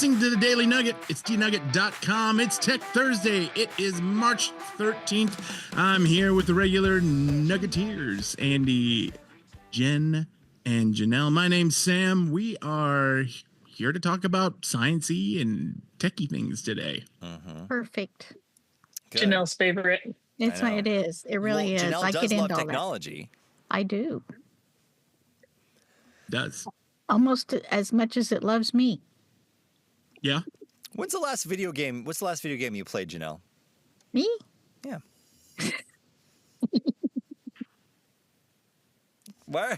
listening to the Daily Nugget. It's tnugget.com. It's Tech Thursday. It is March 13th. I'm here with the regular Nuggeteers, Andy, Jenn, and Janelle. My name's Sam. We are here to talk about sciencey and techie things today. Perfect. Good. Janelle's favorite. It's what it is. It really is. Janelle I does get love into all technology. that. I do. Does. Almost as much as it loves me. Yeah. What's the last video game you played, Janelle? Me? Yeah. Where?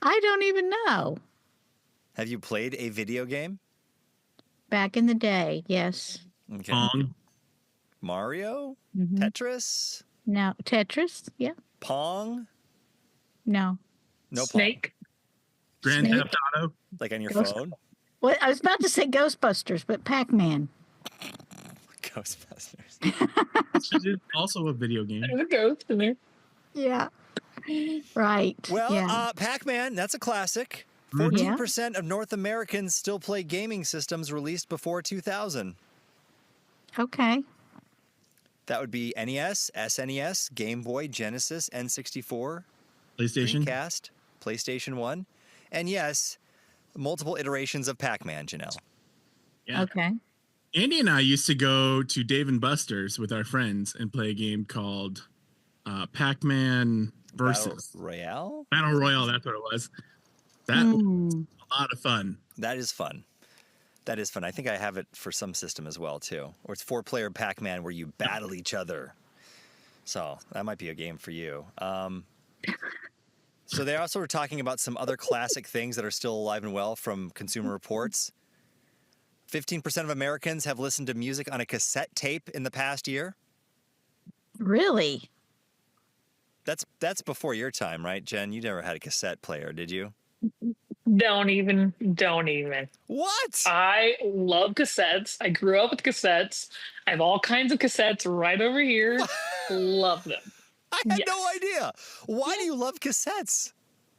I don't even know. Have you played a video game? Back in the day, yes. Okay. Mario? Mhm. Tetris? No. Tetris? Yeah. Pong? No. No Snake. Grand Snake. Theft Auto. Like on your Ghost- phone? Well, I was about to say Ghostbusters, but Pac-Man. Ghostbusters. Which is also a video game. There's a ghost in there. Yeah. Right. Well, yeah. Pac-Man, that's a classic. 14% of North Americans still play gaming systems released before 2000. Okay. That would be NES, SNES, Game Boy, Genesis, N64, PlayStation. Dreamcast, PlayStation 1, and yes, multiple iterations of Pac-Man, Janelle. Yeah. Okay. Andy and I used to go to Dave & Buster's with our friends and play a game called Pac-Man versus Battle Royale. That's what it was. That was a lot of fun. That is fun. That is fun. I think I have it for some system as well, too. Or it's 4-player Pac-Man where you battle each other. So that might be a game for you. So they also were talking about some other classic things that are still alive and well from Consumer Reports. 15% of Americans have listened to music on a cassette tape in the past year. Really? That's before your time, right, Jen? You never had a cassette player, did you? Don't even. What? I love cassettes. I grew up with cassettes. I have all kinds of cassettes right over here. Love them. I had no idea. Why do you love cassettes?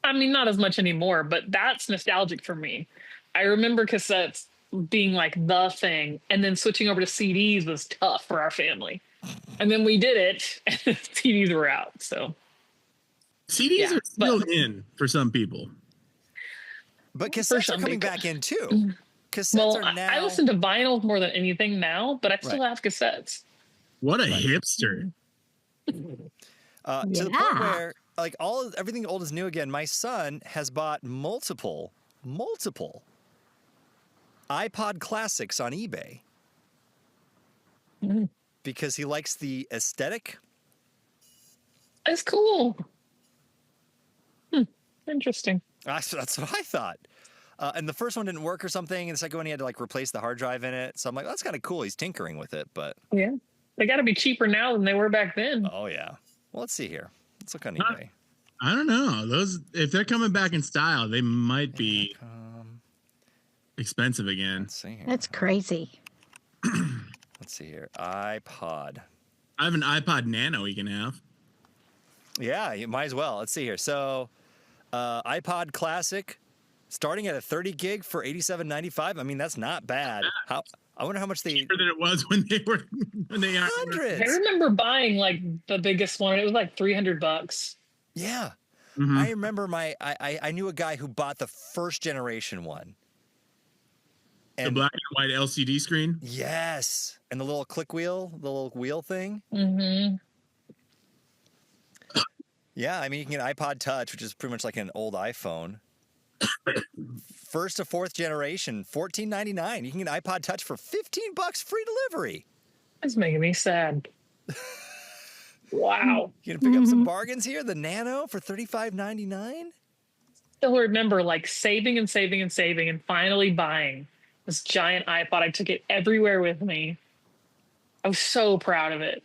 I mean, not as much anymore, but that's nostalgic for me. I remember cassettes being like the thing, and then switching over to CDs was tough for our family. And then we did it, and the CDs were out. So CDs are still in for some people. But cassettes are coming back in too. Cassettes are now. I listen to vinyl more than anything now, but I still have cassettes. What a hipster! To the point where, like, everything old is new again. My son has bought multiple iPod Classics on eBay because he likes the aesthetic. That's cool. Interesting. That's what I thought. And the first one didn't work or something, and the second one he had to like replace the hard drive in it. So I'm like, that's kind of cool. He's tinkering with it, but yeah, they got to be cheaper now than they were back then. Oh yeah. Well, let's see here. Let's look on eBay. I don't know. Those, if they're coming back in style, they might be expensive again. Let's see here. That's crazy. Let's see here. iPod. I have an iPod Nano you can have. Yeah, you might as well. Let's see here. So, iPod Classic, starting at a 30 gig for $87.95. I mean, that's not bad. I wonder how much they cheaper than it was when they hundreds. I remember buying like the biggest one. It was like $300. Yeah, I remember I knew a guy who bought the first generation one. And the black and white LCD screen. Yes, and the little click wheel, the little wheel thing. Mm-hmm. Yeah, I mean, you can get an iPod Touch, which is pretty much like an old iPhone. First to fourth generation, $14.99. You can get an iPod Touch for $15 free delivery. That's making me sad. Wow. You gonna pick up some bargains here? The Nano for $35.99. Still remember like saving and finally buying this giant iPod. I took it everywhere with me. I was so proud of it.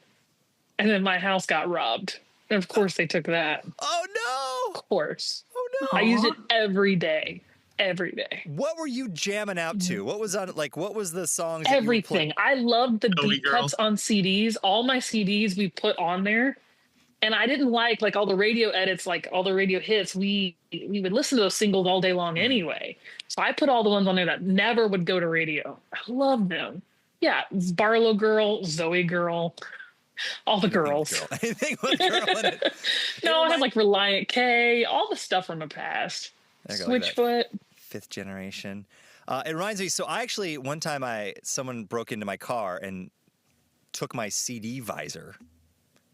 And then my house got robbed. And of course they took that. Oh no! Of course. Oh no! I used it every day. Every day. What were you jamming out to? What was on? Like, what was the songs? Everything. I loved the Joey deep Girl. cuts on CDs. All my CDs we put on there. And I didn't like all the radio edits, like all the radio hits. We would listen to those singles all day long anyway. So I put all the ones on there that never would go to radio. I love them. Yeah, Barlow Girl, Zoe Girl, all the girls. Girl. Anything with girl in it. No, I had like Reliant K, all the stuff from the past. There you go, look at Switchfoot. Fifth generation. It reminds me. So I actually one time someone broke into my car and took my CD visor,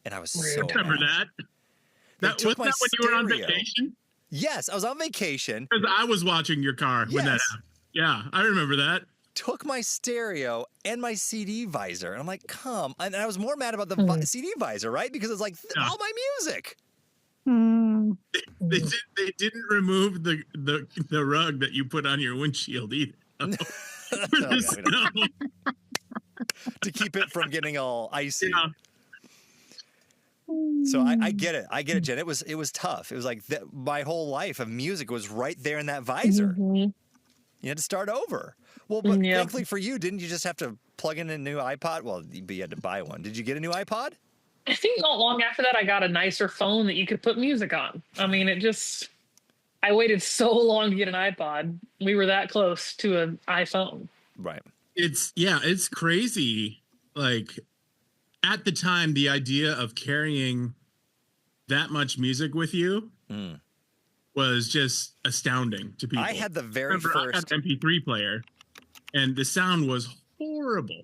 and I was so Remember mad. that? They Was took my that when you were on stereo. vacation? Yes, I was on vacation. Because I was watching your car when that Yes. happened. Yeah, I remember that. Took my stereo and my CD visor, and I'm like, come. And I was more mad about the CD visor, right? Because it's like Yeah. all my music. They didn't remove the rug that you put on your windshield either. For No, the no, we snow. to keep it from getting all icy. Yeah. So I get it. I get it, Jen. It was tough. It was like my whole life of music was right there in that visor. You had to start over. Well, but Yep. thankfully for you, didn't you just have to plug in a new iPod? Well, you had to buy one. Did you get a new iPod? I think not long after that, I got a nicer phone that you could put music on. I mean, I waited so long to get an iPod. We were that close to an iPhone. Right. It's crazy. Like at the time, the idea of carrying that much music with you was just astounding to people. I had the very Remember, I had first. an MP3 player, and the sound was horrible.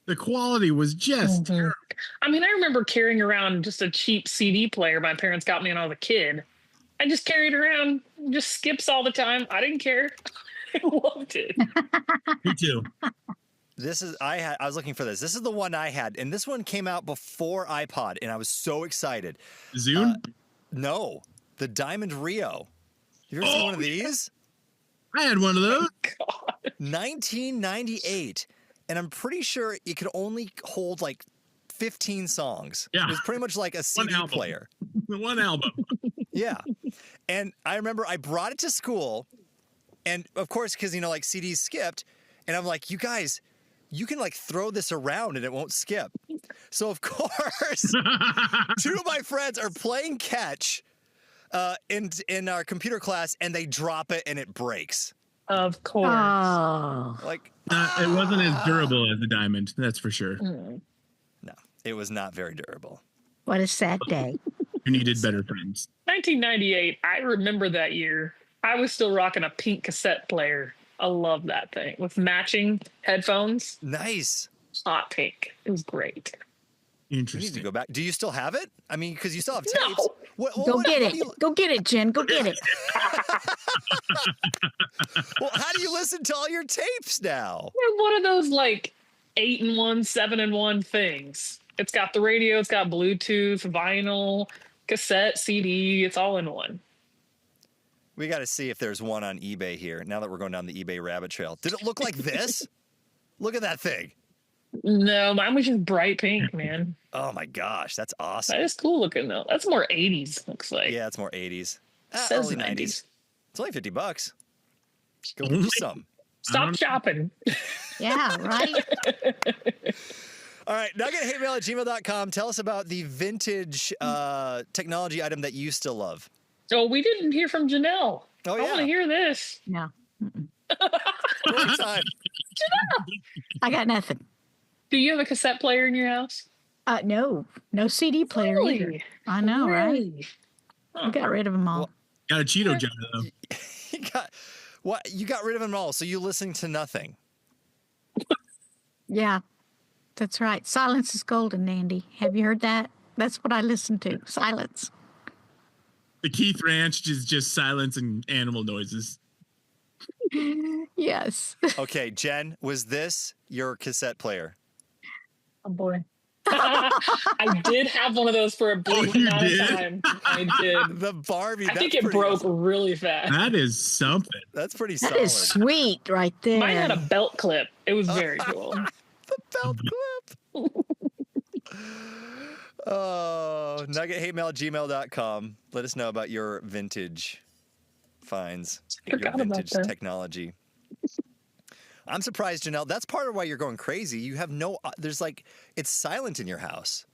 The quality was just terrible. I mean, I remember carrying around just a cheap CD player my parents got me when I was a kid. I just carried around, just skips all the time. I didn't care. I loved it. Me too. I was looking for this. This is the one I had, and this one came out before iPod, and I was so excited. Zune? No, the Diamond Rio. You ever seen one of these? I had one of those. God. 1998, and I'm pretty sure it could only hold like 15 songs. Yeah. It was pretty much like a CD album. player. The one album. Yeah. And I remember I brought it to school, and of course, because, like CDs skipped, and I'm like, you guys, you can like throw this around and it won't skip. So, of course, two of my friends are playing catch in our computer class, and they drop it and it breaks. Of course. Oh. Like, It wasn't as durable as the Diamond, that's for sure. no, it was not very durable. What a sad day. You needed better friends. 1998. I remember that year. I was still rocking a pink cassette player. I love that thing with matching headphones. Nice. Hot pink. It was great. We need to Interesting. go back. Do you still have it? I mean, because you still have No. tapes. Go get it. Go get it, Jen. Go get it. Well, how do you listen to all your tapes now? They're one of those like 8-in-1, 7-in-1 things. It's got the radio, it's got Bluetooth, vinyl, cassette, CD. It's all in one. We got to see if there's one on eBay here. Now that we're going down the eBay rabbit trail, did it look like this? Look at that thing. No, mine was just bright pink, man. Oh my gosh, that's awesome. That is cool looking though. That's more 80s, looks like. Yeah, it's more 80s. Says Early 90s. It's only $50. Go Only? do some. Stop shopping. Yeah, right? All right, nuggethatemail@gmail.com. Tell us about the vintage technology item that you still love. Oh, we didn't hear from Janelle. Oh, I want yeah. to hear this. No. Story time. I got nothing. Do you have a cassette player in your house? No. No CD player either. Really? I know, right? Really? I got rid of them all. Got a Cheeto jar though. You got rid of them all, so you listen to nothing. Yeah, that's right. Silence is golden, Andy. Have you heard that? That's what I listen to. Silence. The Keith Ranch is just silence and animal noises. Yes. Okay, Jen, was this your cassette player? Oh boy. I did have one of those for a brief you amount did? of time. I did. The Barbie. I think that's it pretty broke awesome. really fast. That is something. That's pretty That solid. is sweet right there. Mine had a belt clip. It was very cool. The belt clip. Oh, nuggethatemail@gmail.com. Let us know about your vintage finds, your Forgot about vintage that. technology. I'm surprised, Janelle. That's part of why you're going crazy. You have no, there's like, it's silent in your house.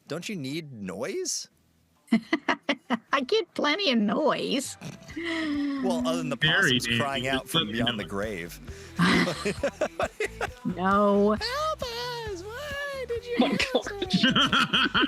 Don't you need noise? I get plenty of noise. Well, other than the Very possums crying dangerous. out from beyond the grave. No. Help us! Why did you? Oh my gosh.